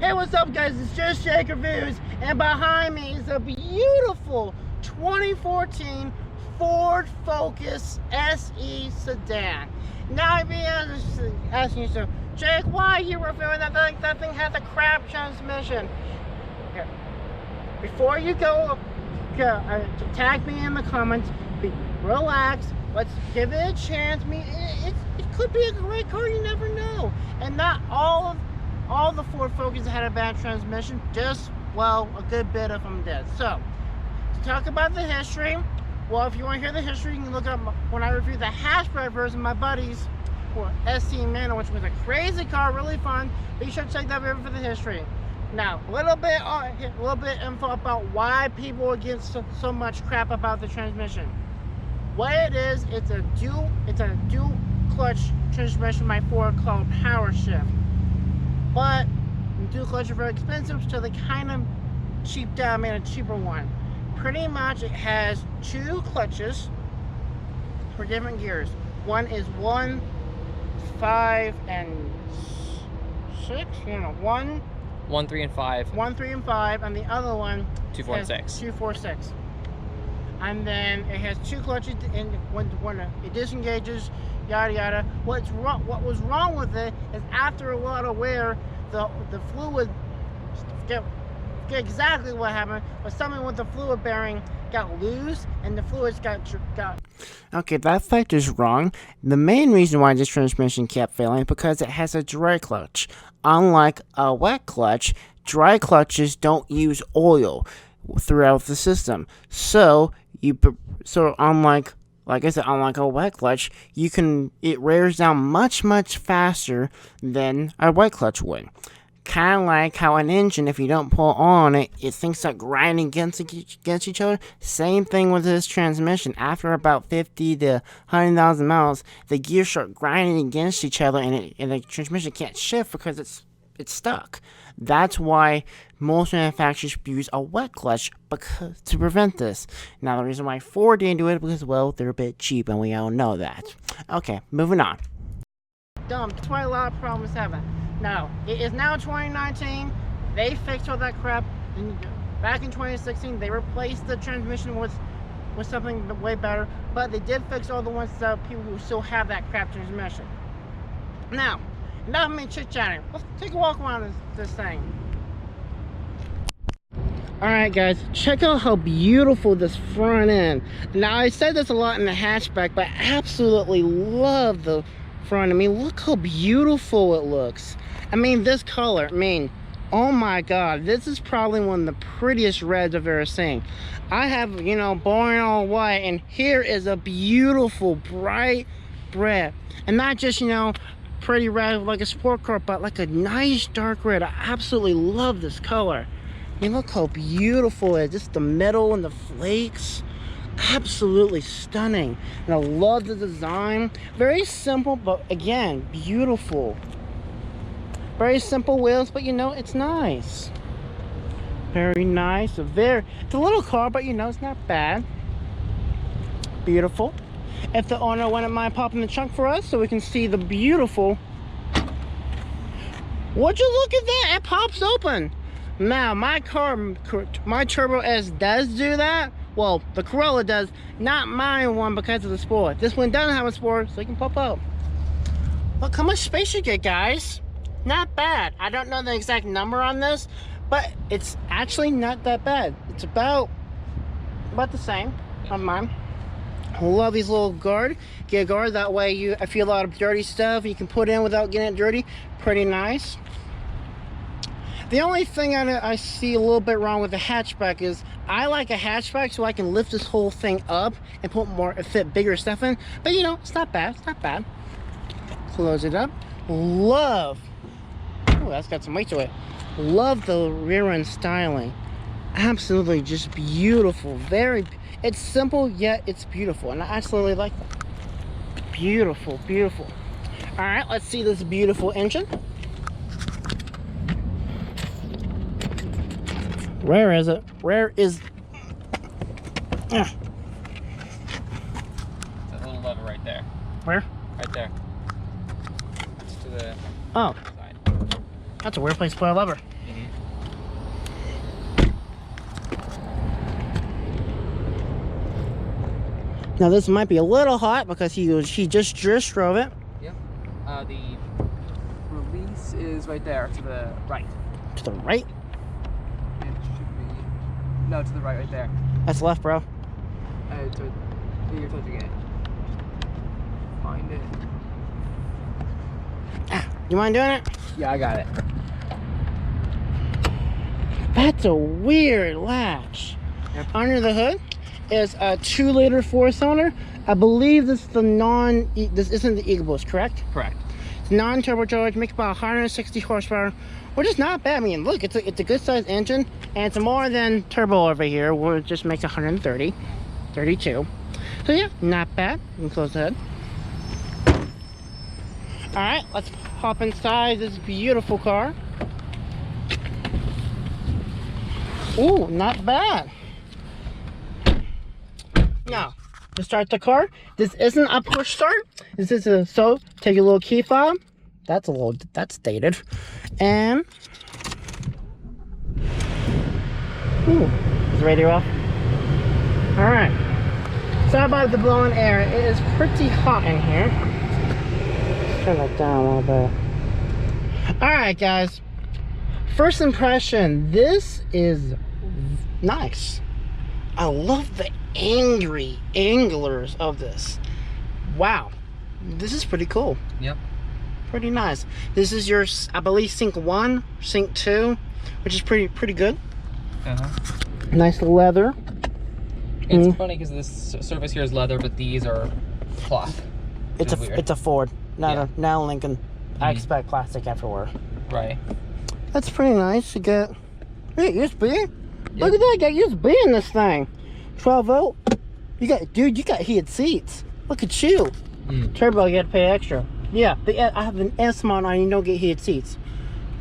Hey, what's up guys, it's Just Jake Reviews, and behind me is a beautiful 2014 Ford Focus SE Sedan. Now I'd be asking yourself, Jake, why are you reviewing that thing? That thing has a crap transmission. Here. Before you go, tag me in the comments, relax, let's give it a chance. It could be a great car, you never know. And not all the Ford Focus had a bad transmission, just, well, a good bit of them did. So, to talk about the history, well, if you want to hear the history, you can look up when I reviewed the hatchback version of my buddy's SE Manual, which was a crazy car, really fun. Be sure to check that video for the history. Now, a little bit info about why people get so much crap about the transmission. What it is, it's a dual clutch transmission by Ford called Power Shift. But dual clutch are very expensive, so they kind of cheaped out, made a cheaper one. Pretty much it has two clutches for different gears. One is 1, 5, and 6. You know, 1, 3, and 5. 1, 3, and 5, and the other one 2, 4, and 6. 2, 4, 6. And then it has two clutches, and when it disengages, yada yada. What was wrong with it is after a lot of wear, the fluid, get exactly what happened, but something with the fluid bearing got loose and the fluids got. Okay, that fact is wrong. The main reason why this transmission kept failing is because it has a dry clutch. Unlike a wet clutch, dry clutches don't use oil throughout the system. So unlike a wet clutch, it wears down much faster than a wet clutch would. Kind of like how an engine, if you don't pull on it, it thinks that grinding against each other. Same thing with this transmission. After about 50 to 100,000 miles, the gears start grinding against each other, and the transmission can't shift because it's stuck. That's why most manufacturers use a wet clutch to prevent this. Now, the reason why Ford didn't do it is because, well, they're a bit cheap, and we all know that. Okay, moving on. Dumb. That's why a lot of problems happen. Now, it is now 2019. They fixed all that crap. Back in 2016, they replaced the transmission with something way better. But they did fix all the ones that people who still have that crap transmission. Now, enough of me chit-chatting. Let's take a walk around this thing. Alright guys, check out how beautiful this front end. Now, I said this a lot in the hatchback, but I absolutely love the front. I mean, look how beautiful it looks. I mean, this color, oh my god, this is probably one of the prettiest reds I've ever seen. I have, boring all white, and here is a beautiful bright red. And not just, pretty red like a sport car, but like a nice dark red. I absolutely love this color. I mean, look how beautiful it is. Just the metal and the flakes. Absolutely stunning. And I love the design. Very simple, but again, beautiful. Very simple wheels, but it's nice. Very nice. It's a little car, but it's not bad. Beautiful. If the owner wouldn't mind popping the trunk for us so we can see the beautiful. Would you look at that? It pops open. Now, my Turbo S does do that. Well, the Corolla does. Not my one because of the Sport. This one doesn't have a Sport, so it can pop out. Look how much space you get, guys. Not bad. I don't know the exact number on this, but it's actually not that bad. It's about the same on mine. I love these little guard. Get a guard, that way if you have a lot of dirty stuff you can put in without getting it dirty. Pretty nice. The only thing I see a little bit wrong with the hatchback is I like a hatchback so I can lift this whole thing up and fit bigger stuff in. But it's not bad. It's not bad. Close it up. Love. Oh, that's got some weight to it. Love the rear end styling. Absolutely just beautiful. It's simple, yet it's beautiful, and I absolutely like that. Beautiful, beautiful. All right, let's see this beautiful engine. Where is it? Where is? There's a little lever right there. Where? Right there. It's to the side. That's a weird place to put a lever. Now this might be a little hot because he just drove it. Yep. The release is right there to the right. To the right? It should be. No, to the right there. That's left, bro. You're touching it. Find it. Ah, you mind doing it? Yeah, I got it. That's a weird latch. Yep. Under the hood is a 2-liter 4-cylinder. I believe this is this isn't the Eagle Boost, correct? Correct. It's non-turbocharged, makes about 160 horsepower, which is not bad. I mean, look, it's a good sized engine, and it's more than turbo over here, where it just makes 130, 32. So yeah, not bad. You can close the hood. All right, let's hop inside this beautiful car. Ooh, not bad. Now, to start the car, this isn't a push start. This is so take your little key fob. That's dated. And ooh, is the radio off? All right. Sorry about the blowing air. It is pretty hot in here. Let's turn that down a little bit. All right, guys. First impression, this is nice. I love the angry anglers of this. Wow, this is pretty cool. Yep. Pretty nice. This is your, I believe, sync 1, sync 2, which is pretty good. Nice leather. It's funny because this surface here is leather, but these are cloth. It's a Ford, not a Lincoln. I expect plastic everywhere. Right. That's pretty nice. You get USB. Look at that, you got USB in this thing. 12 volt. You got heated seats. Look at you. Turbo, you had to pay extra. Yeah, I have an S mod on, you don't get heated seats.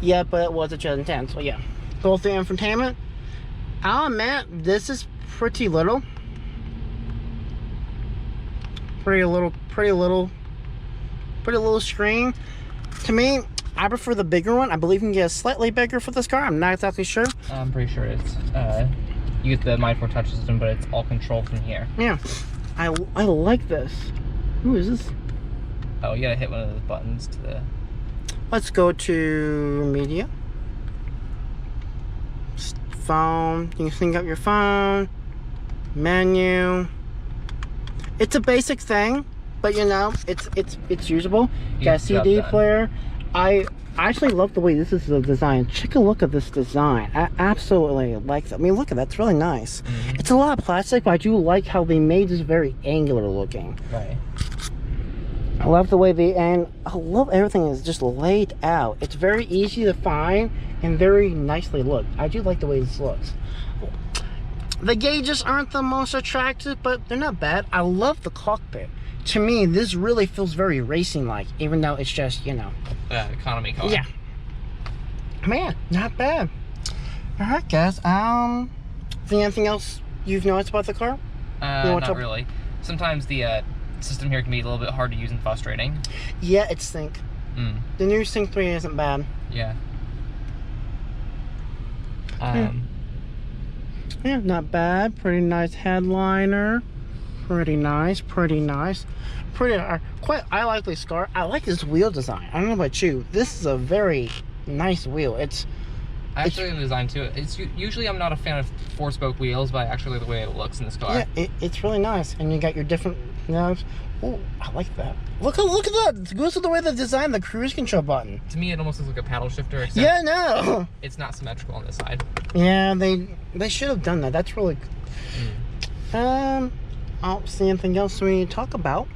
Yeah, but it was a 2010, so yeah. Both the infotainment. I'll admit, this is pretty little. Pretty little screen. To me, I prefer the bigger one. I believe you can get a slightly bigger for this car. I'm not exactly sure. I'm pretty sure it's you get the Mindful touch system, but it's all controlled from here. Yeah, I like this. Who is this? Oh, you gotta hit one of those buttons to the. Let's go to media. Phone. You can sync up your phone. Menu. It's a basic thing, but you know, it's usable. You got a CD player. I actually love the way this is designed. Take a look at this design. I absolutely like that. I mean, look at that. It's really nice. It's a lot of plastic, but I do like how they made this very angular looking. Right. I love the way I love everything is just laid out. It's very easy to find and very nicely looked. I do like the way this looks. The gauges aren't the most attractive, but they're not bad. I love the cockpit. To me, this really feels very racing-like, even though it's just, you know, economy car. Yeah. Man, not bad. All right, guys. Anything else you've noticed about the car? Not really. Sometimes the system here can be a little bit hard to use and frustrating. Yeah, it's Sync. The new Sync 3 isn't bad. Yeah. Yeah, not bad. Pretty nice headliner. Pretty nice. I like this car. I like this wheel design. I don't know about you. This is a very nice wheel. I actually like the design too. It's usually I'm not a fan of 4-spoke wheels, but I actually like the way it looks in this car. Yeah, it's really nice. And you got your different knobs. Oh, I like that. Look at that. It goes to the way they designed the cruise control button. To me, it almost looks like a paddle shifter. Yeah, no. It's not symmetrical on this side. Yeah, they should have done that. That's really I don't see anything else we need to talk about.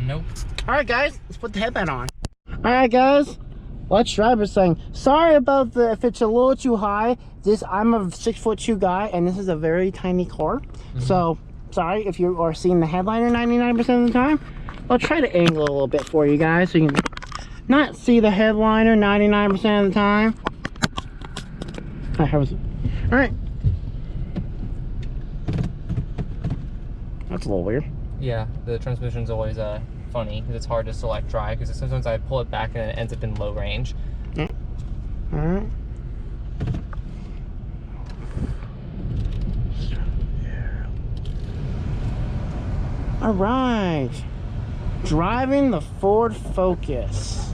Nope. All right, guys, let's put the headband on. All right, guys, let's drive this thing. Sorry about if it's a little too high. I'm a 6'2" guy, and this is a very tiny car. So sorry if you are seeing the headliner 99% of the time. I'll try to angle it a little bit for you guys so you can not see the headliner 99% of the time. All right. That's a little weird. Yeah, the transmission's always funny because it's hard to select drive because sometimes I pull it back and it ends up in low range. Yeah. All right. All right. Driving the Ford Focus.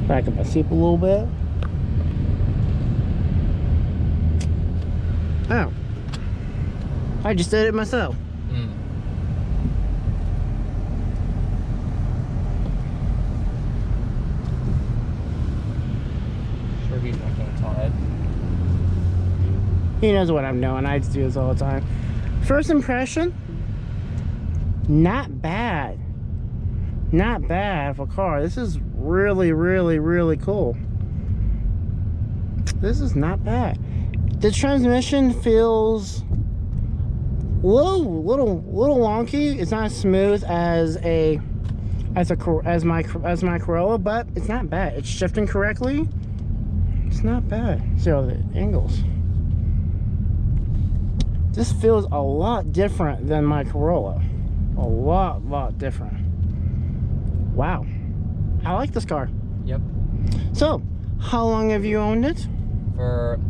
Back up my seat a little bit. Oh. I just did it myself. Sure he's not getting tired. He knows what I'm doing. I do this all the time. First impression, not bad. Not bad for a car. This is really, really, really cool. This is not bad. The transmission feels a little wonky. It's not as smooth as my Corolla, but it's not bad. It's shifting correctly. It's not bad. See all the angles. This feels a lot different than my Corolla. A lot different. Wow. I like this car. Yep. So, how long have you owned it?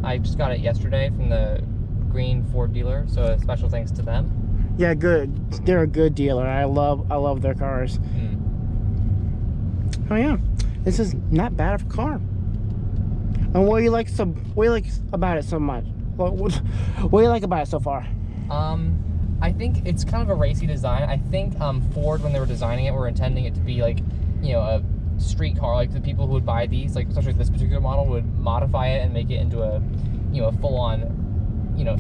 I just got it yesterday from the green Ford dealer, so a special thanks to them. Yeah, good. They're a good dealer. I love their cars. Oh yeah, this is not bad of a car. And what do you like about it so much? What do you like about it so far? I think it's kind of a racy design. I think Ford, when they were designing it, were intending it to be like, you know, a street car. Like the people who would buy these, like especially this particular model, would modify it and make it into a, you know, a full-on, you know,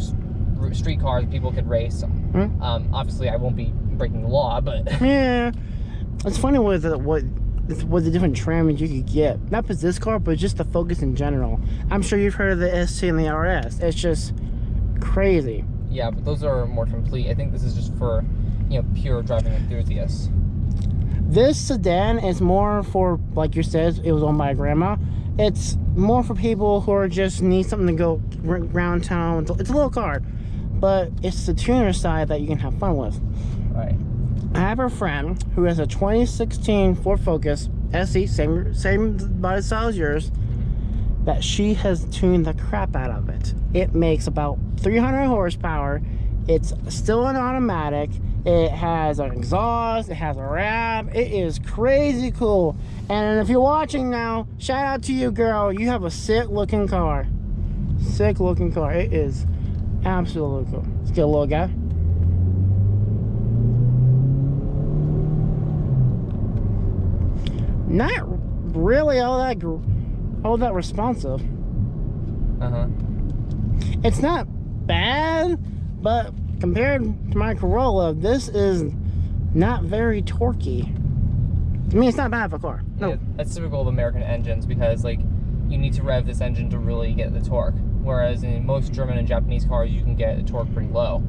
street car that people could race. Obviously, I won't be breaking the law, but yeah, it's funny what the different trims you could get. Not just this car, but just the Focus in general. I'm sure you've heard of the ST and the RS. It's just crazy. Yeah, but those are more complete. I think this is just for, you know, pure driving enthusiasts. This sedan is more for, like you said, it was owned by a grandma. It's more for people who are just need something to go around town. It's a little car, but it's the tuner side that you can have fun with. Right. I have a friend who has a 2016 Ford Focus SE, same body style as yours, that she has tuned the crap out of it. It makes about 300 horsepower. It's still an automatic. It has an exhaust. It has a rev. It is crazy cool. And if you're watching now, shout out to you, girl. You have a sick looking car. Sick looking car. It is absolutely cool. Let's get a little guy. Not really all that responsive. It's not bad, but compared to my Corolla, this is not very torquey. I mean, it's not bad for a car. No. Yeah, that's typical of American engines, because like you need to rev this engine to really get the torque, whereas in most German and Japanese cars you can get the torque pretty low.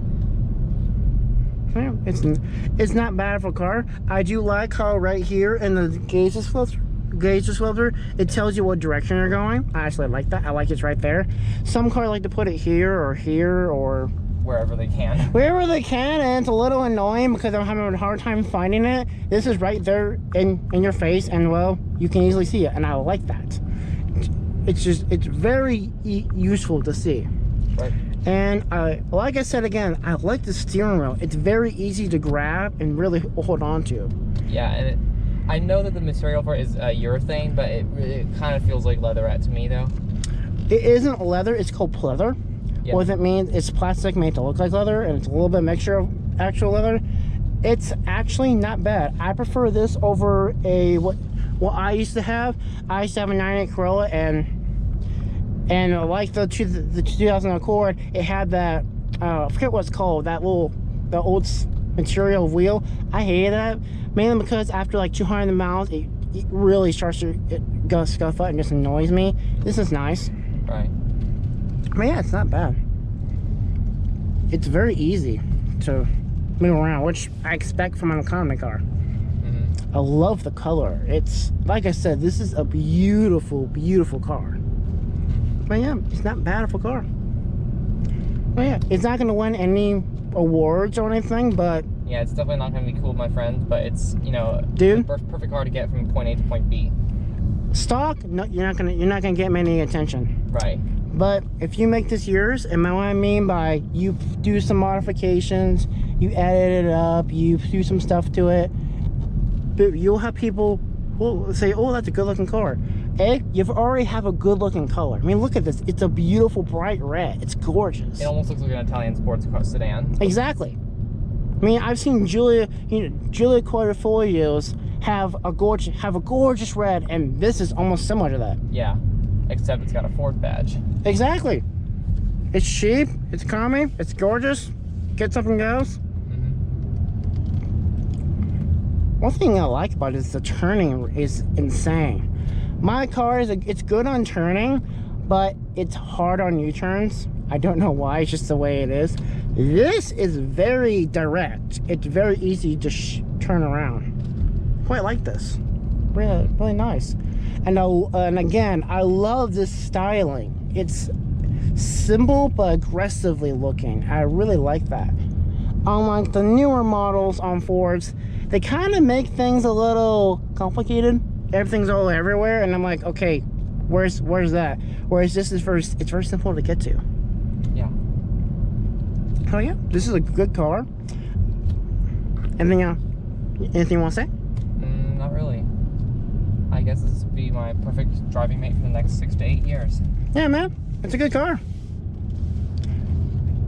Yeah, it's not bad for a car. I do like how right here in the gauge disclosure, it tells you what direction you're going. I actually like that. I like it's right there. Some cars like to put it here or wherever they can. Wherever they can, and it's a little annoying because I'm having a hard time finding it. This is right there in your face, and well, you can easily see it, and I like that. It's very useful to see. Right. And like I said again, I like the steering wheel. It's very easy to grab and really hold on to. Yeah, and I know that the material for it is urethane, but it kind of feels like leatherette to me, though. It isn't leather. It's called pleather. Yeah. What it means, it's plastic made to look like leather, and it's a little bit mixture of actual leather. It's actually not bad. I prefer this over a what I used to have. I used to have a 98 Corolla, and like the 2000 Accord, it had that I forget what it's called, the old material wheel. I hated that, mainly because after like 200 miles it really starts to go scuff up and just annoys me. This is nice. Right. But yeah, it's not bad. It's very easy to move around, which I expect from an economy car. I love the color. It's, like I said, this is a beautiful car. But yeah, it's not bad of a car. But yeah, it's not going to win any awards or anything, but yeah, it's definitely not going to be cool with my friends, but it's, you know, dude, the perfect car to get from point A to point B. Stock, no, you're not gonna get many attention. Right. But if you make this yours, and what I mean by you do some modifications, you edit it up, you do some stuff to it, but you'll have people who will say, oh, that's a good looking car. You've already have a good looking color. I mean, look at this. It's a beautiful bright red. It's gorgeous. It almost looks like an Italian sports car sedan. Exactly. I mean, I've seen Giulia Quadrifoglios have a gorgeous red, and this is almost similar to that. Yeah, except it's got a Ford badge. Exactly. It's cheap, it's economy, it's gorgeous, gets up and goes. One thing I like about it is the turning is insane. My car it's good on turning, but it's hard on U-turns. I don't know why, it's just the way it is. This is very direct. It's very easy to turn around. Quite like this. Really, really nice. And again, I love this styling. It's simple but aggressively looking. I really like that. Unlike the newer models on Fords, they kind of make things a little complicated. Everything's all everywhere, and I'm like, okay, where's that? Whereas this is it's very simple to get to. Yeah. Oh yeah, this is a good car. Anything you want to say? Not really. I guess this would be my perfect driving mate for the next 6 to 8 years. Yeah, man, it's a good car.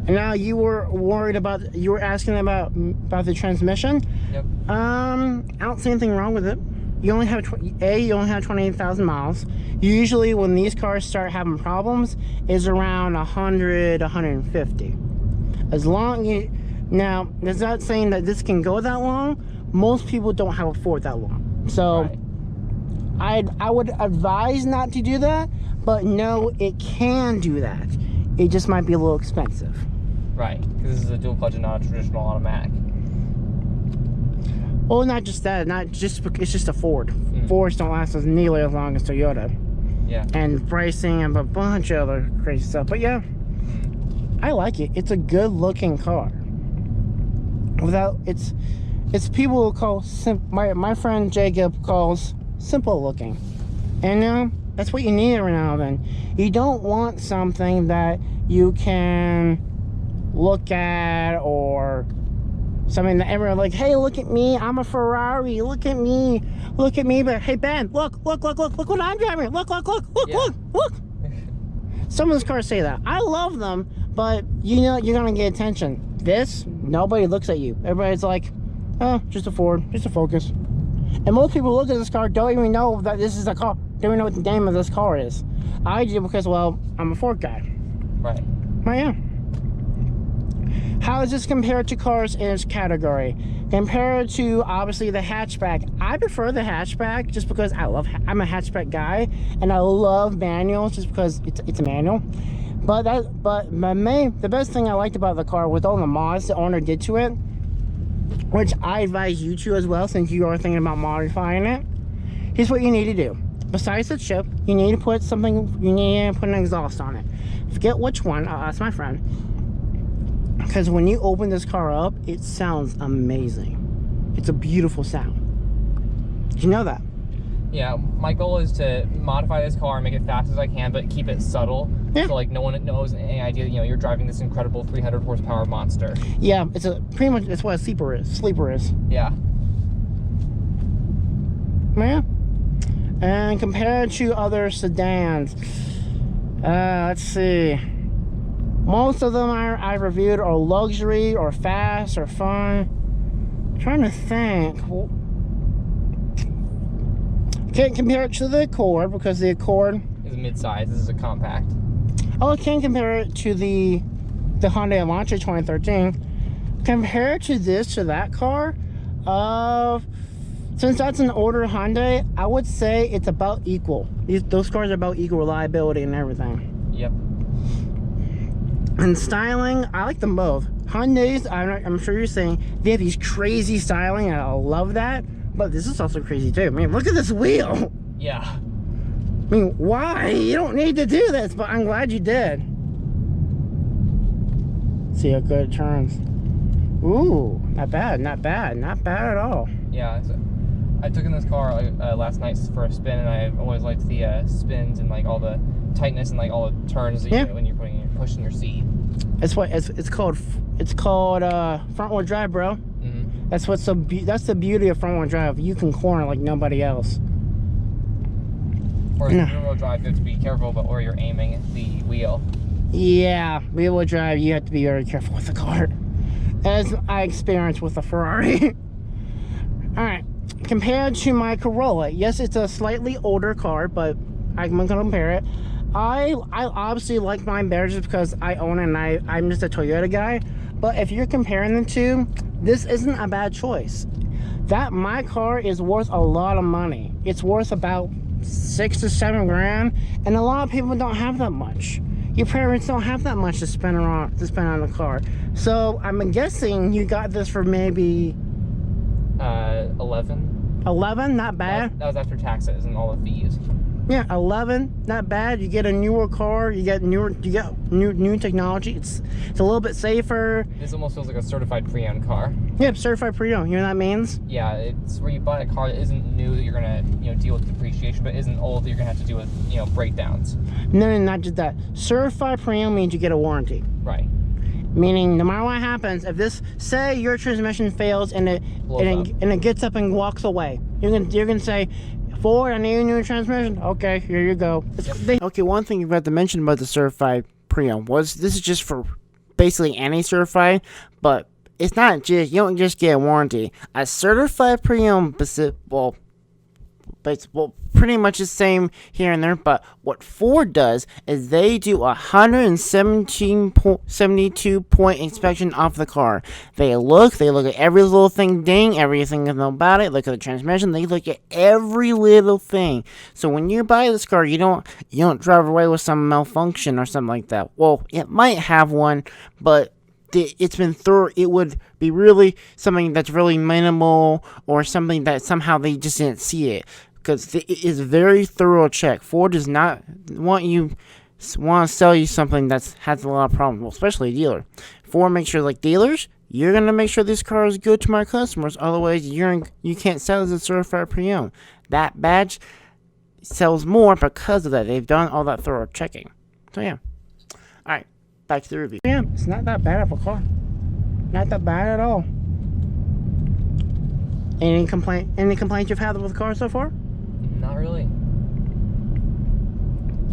And now you were asking about the transmission. Yep. I don't see anything wrong with it. You only have 28,000 miles. Usually when these cars start having problems is around 100, 150. As long now, that's not saying that this can go that long. Most people don't have a Ford that long. So right. I would advise not to do that, but no, it can do that. It just might be a little expensive. Right, because this is a dual clutch and not a traditional automatic. Well, not just that, it's just a Ford. Fords don't last as nearly as long as Toyota. Yeah. And pricing and a bunch of other crazy stuff. But yeah, I like it. It's a good looking car. It's people who call my friend Jacob calls simple looking. And that's what you need every now and then. You don't want something that you can look at, or something that everyone like, hey, look at me, I'm a Ferrari, look at me, but hey Ben, look what I'm driving, look. Some of those cars say that. I love them, but you know you're gonna get attention. This, nobody looks at you. Everybody's like, oh, just a Ford, just a Focus. And most people look at this car, don't even know that this is a car, don't even know what the name of this car is. I do because, well, I'm a Ford guy. Right. I am. How is this compared to cars in its category? Compared to, obviously, the hatchback. I prefer the hatchback just because I'm a hatchback guy, and I love manuals just because it's a manual. But the best thing I liked about the car with all the mods the owner did to it, which I advise you to as well since you are thinking about modifying it, here's what you need to do. Besides the chip, you need to put an exhaust on it. Forget which one, I'll ask my friend. Because when you open this car up, it sounds amazing. It's a beautiful sound. Did you know that? Yeah, my goal is to modify this car and make it fast as I can, but keep it subtle. Yeah. So like no one knows any idea, you know, you're driving this incredible 300 horsepower monster. Yeah, pretty much that's what a sleeper is. Yeah. Yeah. And compared to other sedans, let's see. Most of them I've reviewed are luxury or fast or fun. I'm trying to think. Can't compare it to the Accord because the Accord is mid-size. This is a compact. Oh, I can compare it to the Hyundai Elantra 2013. Compared to that car, since that's an older Hyundai, I would say it's about equal. Those cars are about equal reliability and everything. Yep. And styling, I like them both. Hyundais, I'm sure you're saying, they have these crazy styling, and I love that. But this is also crazy too. I mean, look at this wheel. Yeah. I mean, why? You don't need to do this, but I'm glad you did. See how good it turns. Ooh, not bad at all. Yeah, I took in this car last night for a spin, and I've always liked the spins and like all the tightness and like all the turns that you do when you're pushing your seat. It's what it's called. It's called front wheel drive, bro. Mm-hmm. That's what's that's the beauty of front wheel drive. You can corner like nobody else. Or rear wheel drive, you have to be careful about where you're aiming at the wheel. Yeah, rear wheel drive, you have to be very careful with the car, as I experienced with the Ferrari. All right, compared to my Corolla, yes, it's a slightly older car, but I'm gonna compare it. I obviously like mine better just because I own it and I'm just a Toyota guy. But if you're comparing the two, this isn't a bad choice. My car is worth a lot of money. It's worth about 6 to 7 grand, and a lot of people don't have that much. Your parents don't have that much to spend on the car. So I'm guessing you got this for maybe 11. 11, not bad. That was after taxes and all the fees. Yeah, 11, not bad. You get a newer car, you get new technology. It's a little bit safer. This almost feels like a certified pre-owned car. Yeah, certified pre-owned. You know what that means? Yeah, it's where you buy a car that isn't new that you're gonna deal with depreciation, but isn't old that you're gonna have to deal with breakdowns. No, not just that. Certified pre-owned means you get a warranty. Right. Meaning, no matter what happens, if say your transmission fails and it gets up and walks away, you're gonna say, Ford, I need a new transmission. Okay, here you go. Okay, one thing you forgot to mention about the certified pre-owned was this is just for basically any certified, but it's not just, you don't just get a warranty. A certified pre-owned, pretty much the same here and there, but what Ford does is they do a 172 point inspection of the car. They look at every little thing, everything about it, look at the transmission, they look at every little thing. So when you buy this car, you don't drive away with some malfunction or something like that. Well, it might have one, but it's been thorough. It would be really something that's really minimal, or something that somehow they just didn't see it. Because it is very thorough check. Ford does not want to sell you something that has a lot of problems, well, especially a dealer. Ford makes sure, like dealers, you're gonna make sure this car is good to my customers. Otherwise, you can't sell as a certified pre-owned. That badge sells more because of that. They've done all that thorough checking. So yeah. All right, back to the review. Yeah, it's not that bad of a car. Not that bad at all. Any complaints you've had with the car so far? Not really.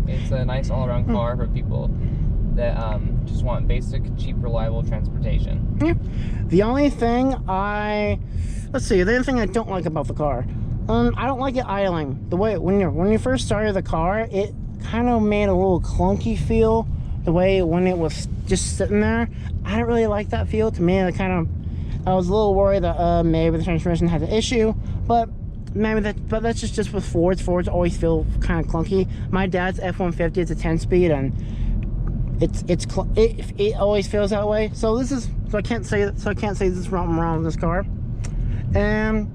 It's a nice all-around car for people that just want basic, cheap, reliable transportation. Yeah. The only thing the other thing I don't like about the car, I don't like it idling. The way when you first started the car, it kind of made a little clunky feel. The way when it was just sitting there, I didn't really like that feel. To me, I was a little worried that maybe the transmission had an issue, but that's just with Fords. Fords always feel kind of clunky. My dad's F-150, it's a 10-speed, and it always feels that way. So I can't say this is wrong with this car. And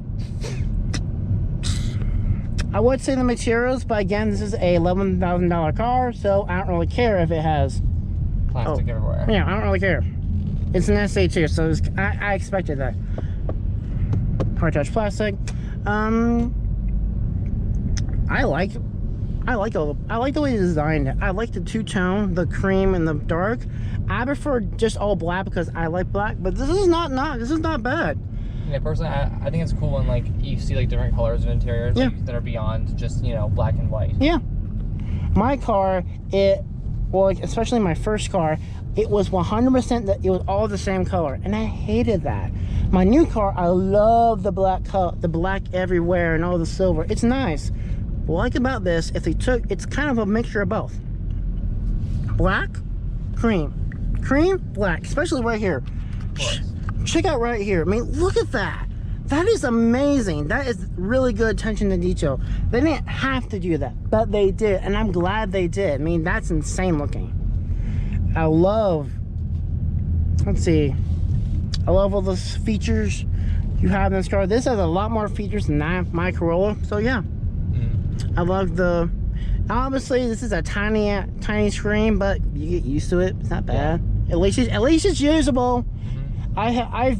I would say the materials, but again, this is a $11,000 car, so I don't really care if it has plastic everywhere. Yeah, I don't really care. It's an SH2, so I expected that. Hard touch plastic. I like the way they designed it. I like the two-tone, the cream and the dark. I prefer just all black because I like black, but this is not bad. Yeah, personally, I think it's cool when you see different colors of interiors that are beyond just black and white. Yeah, my car, especially my first car, it was 100% that it was all the same color, and I hated that. My new car, I love the black color, the black everywhere and all the silver. It's nice. What I like about this, it's kind of a mixture of both. Black, cream, black, especially right here. Of course. Check out right here. I mean, look at that. That is amazing. That is really good attention to detail. They didn't have to do that, but they did, and I'm glad they did. I mean, that's insane looking. I love all those features you have in this car. This has a lot more features than my Corolla, so yeah. I love obviously this is a tiny screen, but you get used to it. It's not bad. Yeah. At least it's usable. I've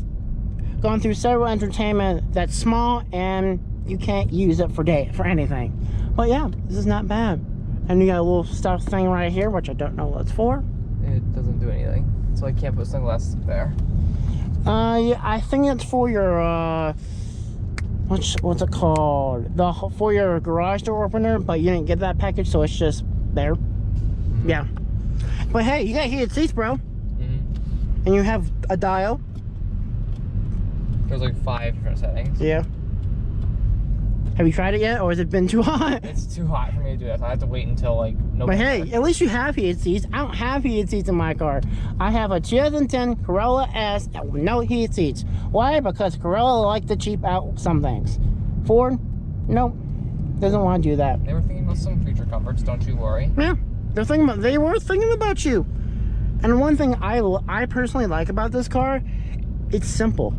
gone through several entertainment that's small and you can't use it for anything. But yeah, this is not bad. And you got a little stuff thing right here, which I don't know what it's for. It doesn't do anything, so I can't put sunglasses there. Yeah, I think it's for your what's it called? For your garage door opener, but you didn't get that package, so it's just there. Yeah. But hey, you got heated seats, bro. And you have a dial. There's like 5 different settings. Yeah. Have you tried it yet, or has it been too hot? It's too hot for me to do that. So I have to wait until like November. But hey, at least you have heated seats. I don't have heated seats in my car. I have a 2010 Corolla S with no heated seats. Why? Because Corolla like to cheap out some things. Ford, nope, doesn't want to do that. They were thinking about some future comforts. Don't you worry. Yeah, they were thinking about you. And one thing I personally like about this car, it's simple.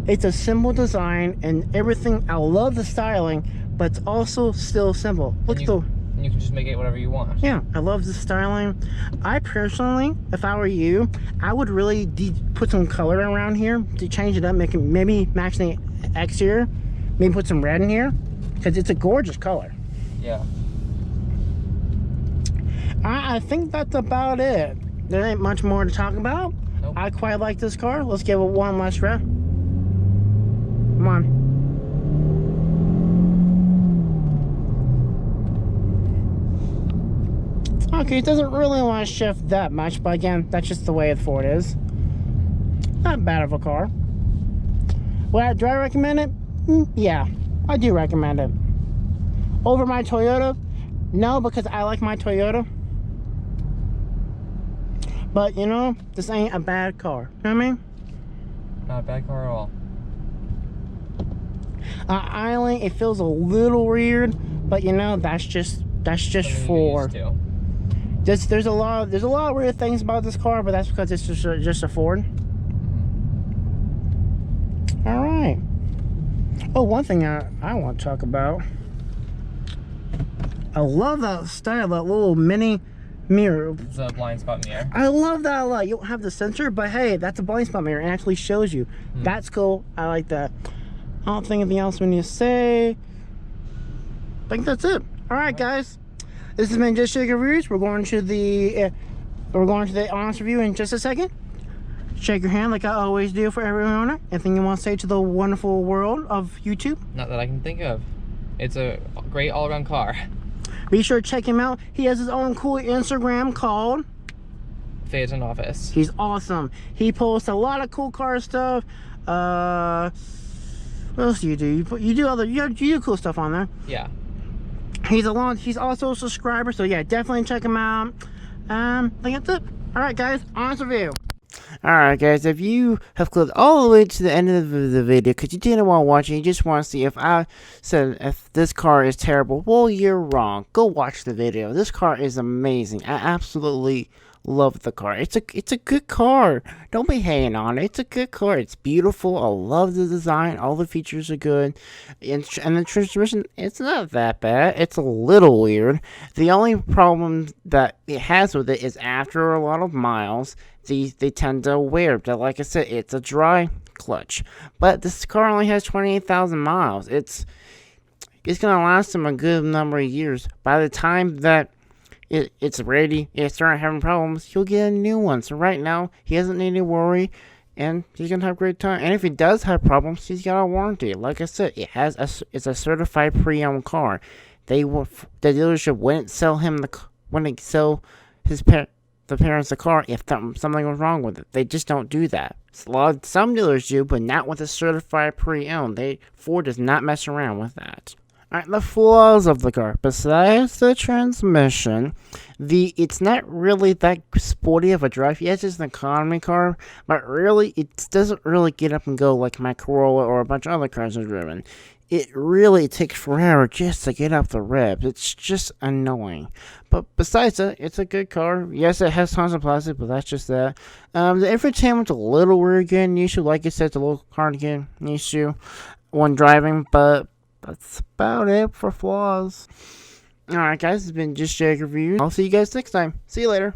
It's a simple design and everything. I love the styling, but it's also still simple. Look at and you can just make it whatever you want. Yeah, I love the styling. I personally, if I were you, I would really put some color around here to change it up, make it maybe match the exterior. Maybe put some red in here, because it's a gorgeous color. Yeah. I think that's about it. There ain't much more to talk about. Nope. I quite like this car. Let's give it one last rev. Come on. Okay, it doesn't really want to shift that much, but again, that's just the way the Ford is. Not bad of a car. Do I recommend it? Yeah, I do recommend it. Over my Toyota? No, because I like my Toyota. But, you know, this ain't a bad car. You know what I mean? Not a bad car at all. Idling, it feels a little weird, but you know, that's just for. There's a lot of weird things about this car, but that's because it's just a Ford. All right. Oh, one thing I want to talk about. I love that style, that little mini mirror. It's a blind spot mirror. I love that a lot. You don't have the sensor, but hey, that's a blind spot mirror. It actually shows you. That's cool. I like that. I don't think anything else we need to say. I think that's it. All right, guys. This has been Just Shake Reviews. We're going to the honest review in just a second. Shake your hand like I always do for every owner. Anything you want to say to the wonderful world of YouTube? Not that I can think of. It's a great all-around car. Be sure to check him out. He has his own cool Instagram called Phaeton Office. He's awesome. He posts a lot of cool car stuff. What else do you do? You do cool stuff on there. Yeah. He's also a subscriber, so yeah, definitely check him out. I think that's it. All right, guys, honest review. Alright guys, if you have clicked all the way to the end of the video because you didn't want to watch it, you just want to see if I said if this car is terrible, well, you're wrong. Go watch the video. This car is amazing. I absolutely love the car. It's a good car. Don't be hating on it. It's a good car. It's beautiful. I love the design. All the features are good. And the transmission, it's not that bad. It's a little weird. The only problem that it has with it is after a lot of miles, they tend to wear. But like I said, it's a dry clutch. But this car only has 28,000 miles. It's gonna last them a good number of years. By the time that it's ready, it start having problems, he'll get a new one. So right now, he doesn't need to worry, and he's gonna have a great time. And if he does have problems, he's got a warranty. Like I said, it's a certified pre-owned car. The dealership wouldn't sell the parents the car if something was wrong with it. They just don't do that. Some dealers do, but not with a certified pre-owned. Ford does not mess around with that. Alright, the flaws of the car. Besides the transmission, it's not really that sporty of a drive. Yes, it's an economy car, but really, it doesn't really get up and go like my Corolla or a bunch of other cars I've driven. It really takes forever just to get up the revs. It's just annoying. But besides that, it's a good car. Yes, it has tons of plastic, but that's just that. The infotainment's a little weird getting used to. Like I said, it's a little hard to get used to when driving, but that's about it for flaws. Alright guys, it's been Just Jake Reviews. I'll see you guys next time. See you later.